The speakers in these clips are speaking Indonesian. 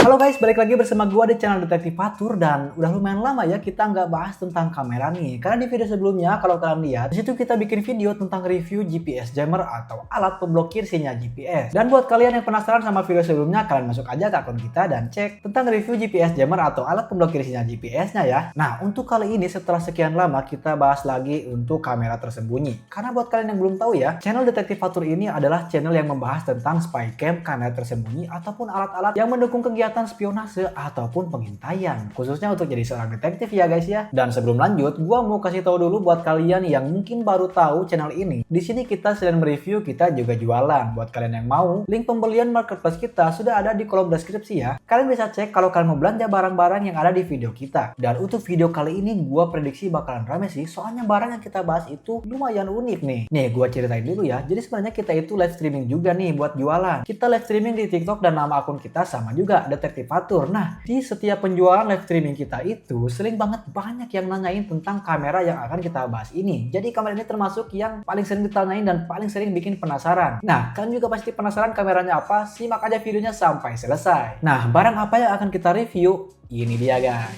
Halo guys, balik lagi bersama gua di channel Detektif Fatur dan udah lumayan lama ya kita nggak bahas tentang kamera nih. Karena di video sebelumnya kalau kalian lihat, di situ kita bikin video tentang review GPS jammer atau alat pemblokir sinyal GPS. Dan buat kalian yang penasaran sama video sebelumnya, kalian masuk aja ke akun kita dan cek tentang review GPS jammer atau alat pemblokir sinyal GPS-nya ya. Nah, untuk kali ini setelah sekian lama kita bahas lagi untuk kamera tersembunyi. Karena buat kalian yang belum tahu ya, channel Detektif Fatur ini adalah channel yang membahas tentang spycam, kamera tersembunyi ataupun alat-alat yang mendukung kegiatan spionase ataupun pengintaian, khususnya untuk jadi seorang detektif ya guys ya. Dan sebelum lanjut, gua mau kasih tahu dulu buat kalian yang mungkin baru tahu channel ini. Di sini kita selain mereview, kita juga jualan. Buat kalian yang mau, link pembelian marketplace kita sudah ada di kolom deskripsi ya. Kalian bisa cek kalau kalian mau belanja barang-barang yang ada di video kita. Dan untuk video kali ini gua prediksi bakalan rame sih, soalnya barang yang kita bahas itu lumayan unik nih. Nih, gua ceritain dulu ya. Jadi sebenarnya kita itu live streaming juga nih buat jualan. Kita live streaming di TikTok dan nama akun kita sama juga, Detektif Fatur. Nah, di setiap penjualan live streaming kita itu sering banget banyak yang nanyain tentang kamera yang akan kita bahas ini. Jadi kamera ini termasuk yang paling sering ditanyain dan paling sering bikin penasaran. Nah, kalian juga pasti penasaran kameranya apa? Simak aja videonya sampai selesai. Nah, barang apa yang akan kita review? Ini dia guys.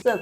Set.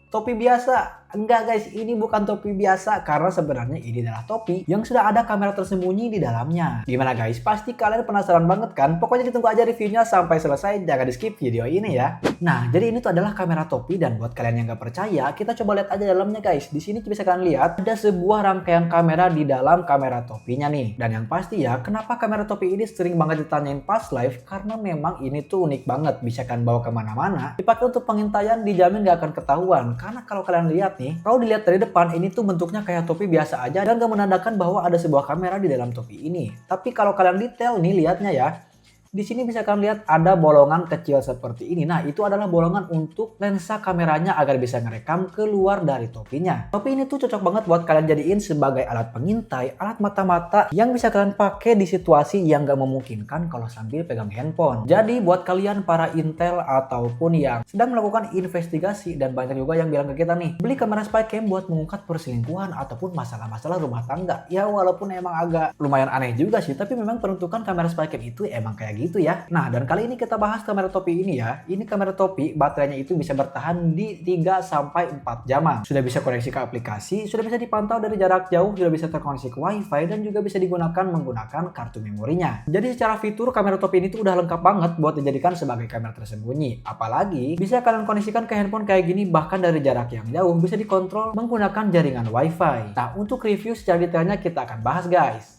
Topi biasa. Enggak guys, ini bukan topi biasa karena sebenarnya ini adalah topi yang sudah ada kamera tersembunyi di dalamnya. Gimana guys? Pasti kalian penasaran banget kan? Pokoknya ditunggu aja reviewnya sampai selesai, jangan di skip video ini ya. Nah, jadi ini tuh adalah kamera topi dan buat kalian yang nggak percaya, kita coba lihat aja dalamnya guys. Di sini bisa kalian lihat ada sebuah rangkaian kamera di dalam kamera topinya nih. Dan yang pasti ya, kenapa kamera topi ini sering banget ditanyain pas live? Karena memang ini tuh unik banget, bisa kalian bawa kemana-mana. Dipakai untuk pengintaian, dijamin nggak akan ketahuan. Karena kalau kalian lihat nih, kalau dilihat dari depan ini tuh bentuknya kayak topi biasa aja dan gak menandakan bahwa ada sebuah kamera di dalam topi ini. Tapi kalau kalian detail nih lihatnya ya, di sini bisa kalian lihat ada bolongan kecil seperti ini. Nah, itu adalah bolongan untuk lensa kameranya agar bisa ngerekam keluar dari topinya. Topi ini tuh cocok banget buat kalian jadiin sebagai alat pengintai, alat mata-mata yang bisa kalian pakai di situasi yang gak memungkinkan kalau sambil pegang handphone. Jadi buat kalian para intel ataupun yang sedang melakukan investigasi, dan banyak juga yang bilang ke kita nih, beli kamera spycam buat mengungkap perselingkuhan ataupun masalah-masalah rumah tangga. Ya walaupun emang agak lumayan aneh juga sih, tapi memang peruntukan kamera spycam itu emang kayak gitu ya. Nah, dan kali ini kita bahas kamera topi ini ya. Ini kamera topi, baterainya itu bisa bertahan di 3-4 jaman. Sudah bisa koneksi ke aplikasi, sudah bisa dipantau dari jarak jauh, sudah bisa terkoneksi ke wifi, dan juga bisa digunakan menggunakan kartu memorinya. Jadi secara fitur kamera topi ini tuh udah lengkap banget buat dijadikan sebagai kamera tersembunyi. Apalagi bisa kalian kondisikan ke handphone kayak gini, bahkan dari jarak yang jauh bisa dikontrol menggunakan jaringan wifi. Nah, untuk review secara detailnya kita akan bahas guys.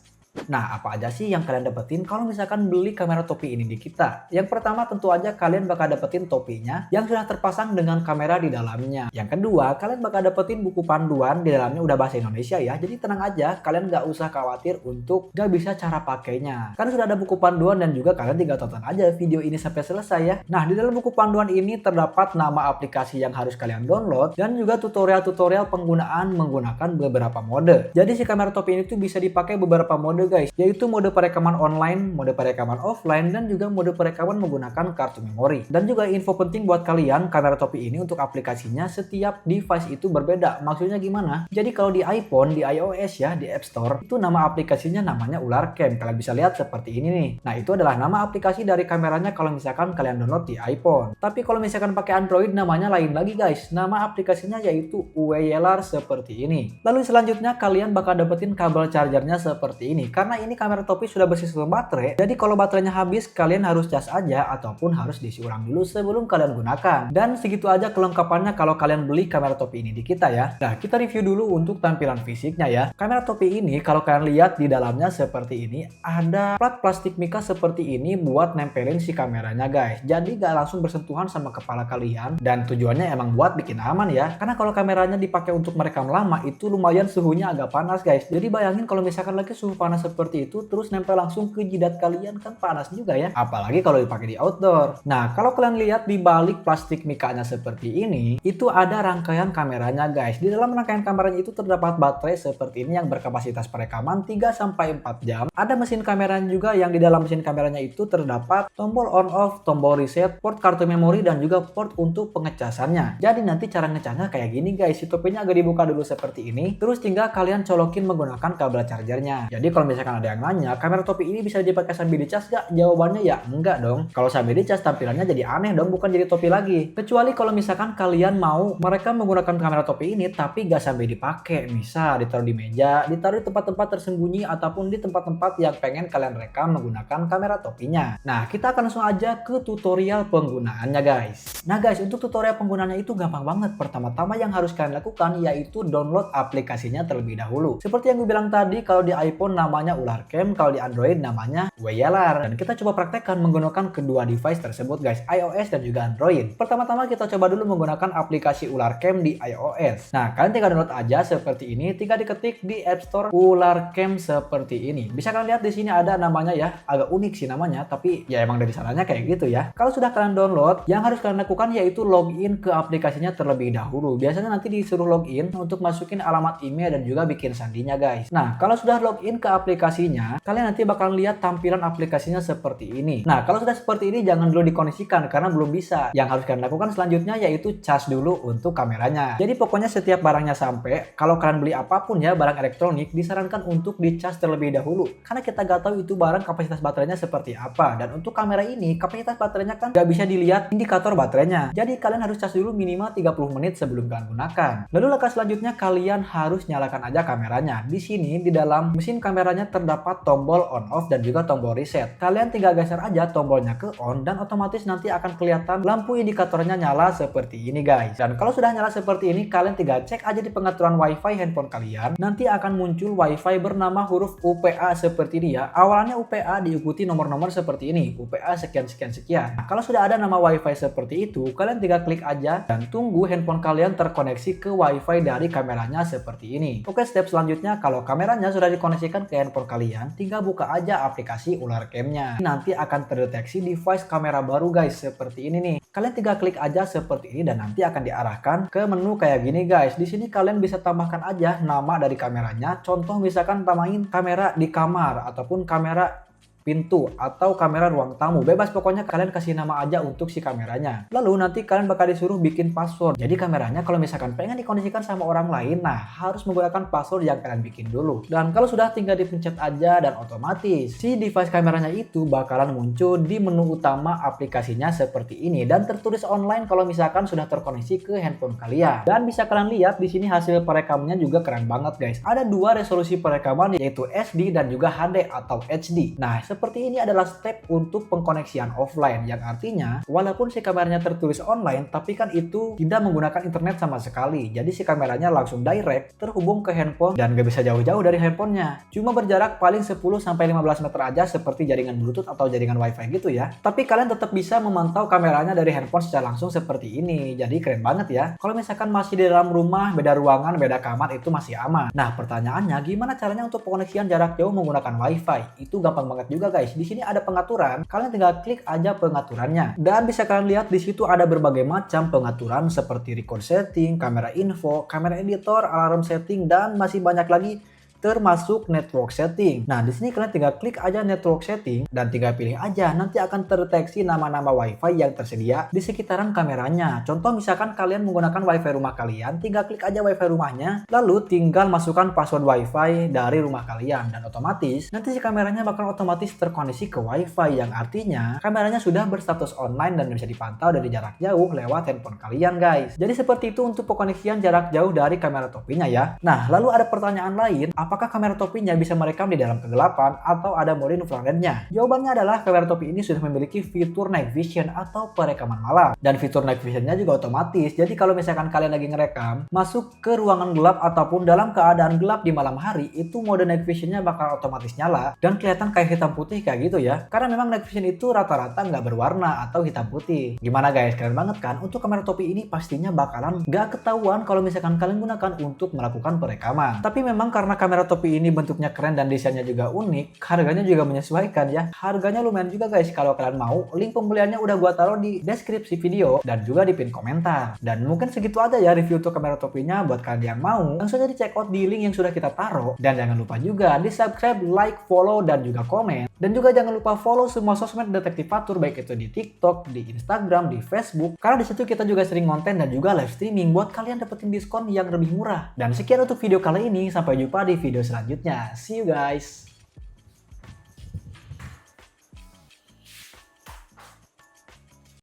Nah, apa aja sih yang kalian dapetin kalau misalkan beli kamera topi ini di kita? Yang pertama tentu aja kalian bakal dapetin topinya yang sudah terpasang dengan kamera di dalamnya. Yang kedua, kalian bakal dapetin buku panduan di dalamnya udah bahasa Indonesia ya. Jadi tenang aja, kalian gak usah khawatir untuk gak bisa cara pakainya. Karena sudah ada buku panduan dan juga kalian tinggal tonton aja video ini sampai selesai ya. Nah, di dalam buku panduan ini terdapat nama aplikasi yang harus kalian download dan juga tutorial-tutorial penggunaan menggunakan beberapa mode. Jadi si kamera topi ini tuh bisa dipakai beberapa mode guys, yaitu mode perekaman online, mode perekaman offline, dan juga mode perekaman menggunakan kartu memori. Dan juga info penting buat kalian, kamera topi ini untuk aplikasinya setiap device itu berbeda. Maksudnya gimana? Jadi kalau di iPhone, di iOS ya, di App Store, itu nama aplikasinya namanya UlarCam. Kalian bisa lihat seperti ini nih. Nah, itu adalah nama aplikasi dari kameranya kalau misalkan kalian download di iPhone. Tapi kalau misalkan pakai Android, namanya lain lagi guys. Nama aplikasinya yaitu UWYLAR seperti ini. Lalu selanjutnya kalian bakal dapetin kabel chargernya seperti ini. Karena ini kamera topi sudah bersistem baterai, jadi kalau baterainya habis kalian harus cas aja ataupun harus diisi ulang dulu sebelum kalian gunakan. Dan segitu aja kelengkapannya kalau kalian beli kamera topi ini di kita ya. Nah, kita review dulu untuk tampilan fisiknya ya. Kamera topi ini kalau kalian lihat di dalamnya seperti ini, ada plat plastik mika seperti ini buat nempelin si kameranya guys. Jadi gak langsung bersentuhan sama kepala kalian, dan tujuannya emang buat bikin aman ya. Karena kalau kameranya dipakai untuk merekam lama itu lumayan suhunya agak panas guys. Jadi bayangin kalau misalkan lagi suhu panas seperti itu terus nempel langsung ke jidat kalian, kan panas juga ya, apalagi kalau dipakai di outdoor. Nah, kalau kalian lihat di balik plastik mikanya seperti ini, itu ada rangkaian kameranya guys. Di dalam rangkaian kameranya itu terdapat baterai seperti ini yang berkapasitas perekaman 3-4 jam. Ada mesin kameranya juga yang di dalam mesin kameranya itu terdapat tombol on off, tombol reset, port kartu memori, dan juga port untuk pengecasannya. Jadi nanti cara ngecasnya kayak gini guys, si topinya agak dibuka dulu seperti ini, terus tinggal kalian colokin menggunakan kabel chargernya. Jadi kalau misalkan ada yang nanya, kamera topi ini bisa dipakai sambil dicas gak? Jawabannya ya enggak dong. Kalau sambil dicas tampilannya jadi aneh dong, bukan jadi topi lagi. Kecuali kalau misalkan kalian mau mereka menggunakan kamera topi ini tapi gak sambil dipakai. Misal ditaruh di meja, ditaruh di tempat-tempat tersembunyi ataupun di tempat-tempat yang pengen kalian rekam menggunakan kamera topinya. Nah, kita akan langsung aja ke tutorial penggunaannya guys. Nah guys, untuk tutorial penggunaannya itu gampang banget. Pertama-tama yang harus kalian lakukan yaitu download aplikasinya terlebih dahulu. Seperti yang gue bilang tadi, kalau di iPhone namanya Ularcam, kalau di Android namanya Weyalar. Dan kita coba praktekkan menggunakan kedua device tersebut guys, iOS dan juga Android. Pertama-tama kita coba dulu menggunakan aplikasi Ularcam di iOS. Nah, kalian tinggal download aja seperti ini, tinggal diketik di App Store Ularcam seperti ini. Bisa kalian lihat di sini ada namanya ya, agak unik sih namanya, tapi ya emang dari sananya kayak gitu ya. Kalau sudah kalian download, yang harus kalian lakukan yaitu login ke aplikasinya terlebih dahulu. Biasanya nanti disuruh login untuk masukin alamat email dan juga bikin sandinya guys. Nah, kalau sudah login ke aplikasinya, kalian nanti bakal lihat tampilan aplikasinya seperti ini. Nah, kalau sudah seperti ini jangan dulu dikoneksikan karena belum bisa. Yang harus kalian lakukan selanjutnya yaitu cas dulu untuk kameranya. Jadi pokoknya setiap barangnya sampai, kalau kalian beli apapun ya barang elektronik, disarankan untuk dicas terlebih dahulu. Karena kita gak tahu itu barang kapasitas baterainya seperti apa. Dan untuk kamera ini, kapasitas baterainya kan gak bisa dilihat indikator baterainya. Jadi kalian harus cas dulu minimal 30 menit sebelum kalian gunakan. Lalu langkah selanjutnya kalian harus nyalakan aja kameranya. Di sini di dalam mesin kameranya terdapat tombol on off dan juga tombol reset. Kalian tinggal geser aja tombolnya ke on dan otomatis nanti akan kelihatan lampu indikatornya nyala seperti ini guys. Dan kalau sudah nyala seperti ini, kalian tinggal cek aja di pengaturan WiFi handphone kalian. Nanti akan muncul WiFi bernama huruf UPA seperti ini ya. Awalnya UPA diikuti nomor-nomor seperti ini, UPA sekian sekian sekian. Nah, kalau sudah ada nama WiFi seperti itu, kalian tinggal klik aja dan tunggu handphone kalian terkoneksi ke WiFi dari kameranya seperti ini. Oke, step selanjutnya kalau kameranya sudah dikoneksikan ke handphone kalian, tinggal buka aja aplikasi Ularcam-nya. Nanti akan terdeteksi device kamera baru guys, seperti ini nih. Kalian tinggal klik aja seperti ini dan nanti akan diarahkan ke menu kayak gini guys. Di sini kalian bisa tambahkan aja nama dari kameranya. Contoh misalkan tambahin kamera di kamar ataupun kamera pintu atau kamera ruang tamu, bebas pokoknya kalian kasih nama aja untuk si kameranya. Lalu nanti kalian bakal disuruh bikin password. Jadi kameranya kalau misalkan pengen dikoneksikan sama orang lain, nah harus menggunakan password yang kalian bikin dulu. Dan kalau sudah tinggal dipencet aja dan otomatis si device kameranya itu bakalan muncul di menu utama aplikasinya seperti ini dan tertulis online kalau misalkan sudah terkoneksi ke handphone kalian. Dan bisa kalian lihat di sini hasil perekamannya juga keren banget guys. Ada dua resolusi perekaman yaitu SD dan juga HD atau HD. Nah, seperti ini adalah step untuk pengkoneksian offline, yang artinya walaupun si kameranya tertulis online tapi kan itu tidak menggunakan internet sama sekali. Jadi si kameranya langsung direct terhubung ke handphone dan gak bisa jauh-jauh dari handphonenya. Cuma berjarak paling 10-15 meter aja seperti jaringan Bluetooth atau jaringan Wi-Fi gitu ya. Tapi kalian tetap bisa memantau kameranya dari handphone secara langsung seperti ini. Jadi keren banget ya. Kalau misalkan masih di dalam rumah, beda ruangan, beda kamar, itu masih aman. Nah, pertanyaannya gimana caranya untuk pengoneksian jarak jauh menggunakan Wi-Fi? Itu gampang banget juga guys. Di sini ada pengaturan, kalian tinggal klik aja pengaturannya. Dan bisa kalian lihat di situ ada berbagai macam pengaturan seperti record setting, kamera info, kamera editor, alarm setting dan masih banyak lagi termasuk network setting. Nah, di sini kalian tinggal klik aja network setting dan tinggal pilih aja, nanti akan terdeteksi nama-nama WiFi yang tersedia di sekitaran kameranya. Contoh misalkan kalian menggunakan WiFi rumah kalian, tinggal klik aja WiFi rumahnya, lalu tinggal masukkan password WiFi dari rumah kalian dan otomatis nanti si kameranya bakal otomatis terkoneksi ke WiFi, yang artinya kameranya sudah berstatus online dan bisa dipantau dari jarak jauh lewat handphone kalian guys. Jadi seperti itu untuk pengoneksian jarak jauh dari kamera topinya ya. Nah, lalu ada pertanyaan lain, apakah kamera topinya bisa merekam di dalam kegelapan atau ada mode infrarednya? Jawabannya adalah kamera topi ini sudah memiliki fitur night vision atau perekaman malam. Dan fitur night visionnya juga otomatis. Jadi kalau misalkan kalian lagi ngerekam, masuk ke ruangan gelap ataupun dalam keadaan gelap di malam hari, itu mode night visionnya bakal otomatis nyala dan kelihatan kayak hitam putih kayak gitu ya. Karena memang night vision itu rata-rata nggak berwarna atau hitam putih. Gimana guys, keren banget kan? Untuk kamera topi ini pastinya bakalan nggak ketahuan kalau misalkan kalian gunakan untuk melakukan perekaman. Tapi memang karena kamera topi ini bentuknya keren dan desainnya juga unik, harganya juga menyesuaikan ya. Harganya lumayan juga guys. Kalau kalian mau, link pembeliannya udah gua taruh di deskripsi video dan juga di pin komentar. Dan mungkin segitu aja ya review untuk kamera topinya. Buat kalian yang mau, langsung aja di check out di link yang sudah kita taruh. Dan jangan lupa juga di subscribe, like, follow, dan juga komen. Dan juga jangan lupa follow semua sosmed Detektif Fatur, baik itu di TikTok, di Instagram, di Facebook. Karena di situ kita juga sering konten dan juga live streaming buat kalian dapetin diskon yang lebih murah. Dan sekian untuk video kali ini, sampai jumpa di video selanjutnya. See you guys.